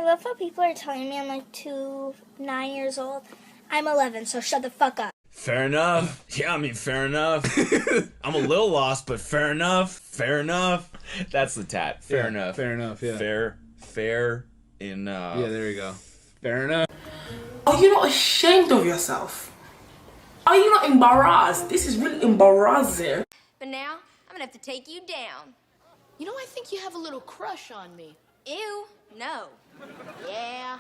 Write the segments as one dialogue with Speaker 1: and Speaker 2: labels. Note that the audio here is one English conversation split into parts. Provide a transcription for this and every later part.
Speaker 1: love how people are telling me I'm like 9 years old. I'm 11, so shut the fuck up.
Speaker 2: Fair enough. Yeah, I mean, fair enough. I'm a little lost, but fair enough. Fair enough. That's the tat. Fair enough.
Speaker 3: Fair enough, yeah.
Speaker 2: Fair enough.
Speaker 3: Yeah, there you go. Fair enough.
Speaker 4: Are you not ashamed of yourself? Are you not embarrassed? This is really embarrassing.
Speaker 5: But now, I'm gonna have to take you down.
Speaker 6: You know, I think you have a little crush on me.
Speaker 5: Ew, no.
Speaker 6: Yeah,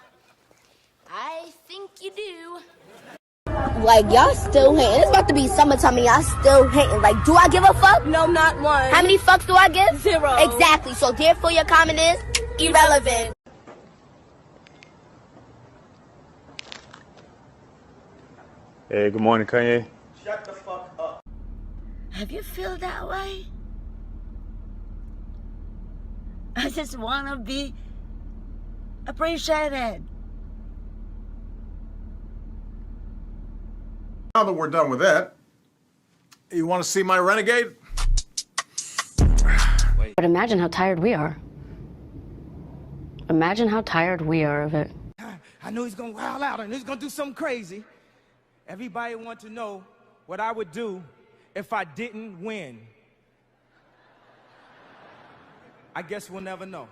Speaker 6: I think you do.
Speaker 7: Like, y'all still hating. It's about to be summertime and y'all still hating. Like, do I give a fuck?
Speaker 6: No, not one.
Speaker 7: How many fucks do I give?
Speaker 6: 0.
Speaker 7: Exactly. So therefore your comment is irrelevant.
Speaker 8: Hey, good morning, Kanye.
Speaker 9: Shut the fuck up.
Speaker 10: Have you feel that way? I just want to be appreciated.
Speaker 11: Now that we're done with that, you want to see my Renegade?
Speaker 12: But imagine how tired we are. Imagine how tired we are of it.
Speaker 9: I know he's gonna wild out and he's gonna do something crazy. Everybody wants to know what I would do if I didn't win. I guess we'll never know.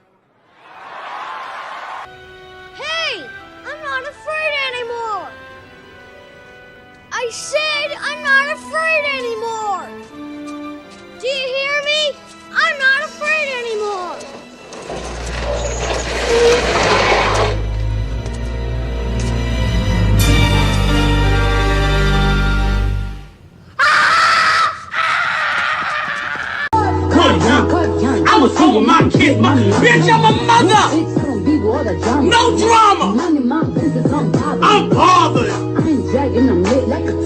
Speaker 1: Hey! I'm not afraid anymore! I said I'm not afraid anymore! Do you hear me? I'm not afraid anymore!
Speaker 4: I'ma see with my kid, bitch, I'm a mother! No drama! I'm bothered!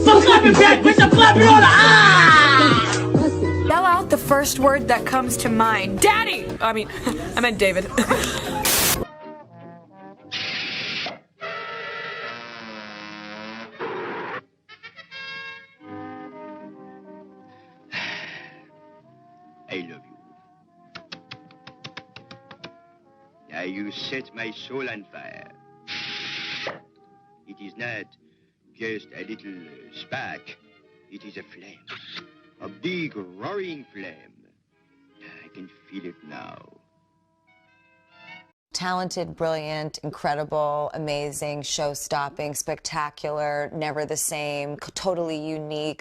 Speaker 4: So clap it back, bitch, I'm clapping on the eye!
Speaker 6: Yell out the first word that comes to mind. Daddy! I meant David.
Speaker 13: I love you. Now you set my soul on fire. It is not just a little spark. It is a flame. A big roaring flame. I can feel it now.
Speaker 14: Talented, brilliant, incredible, amazing, show-stopping, spectacular, never the same, totally unique.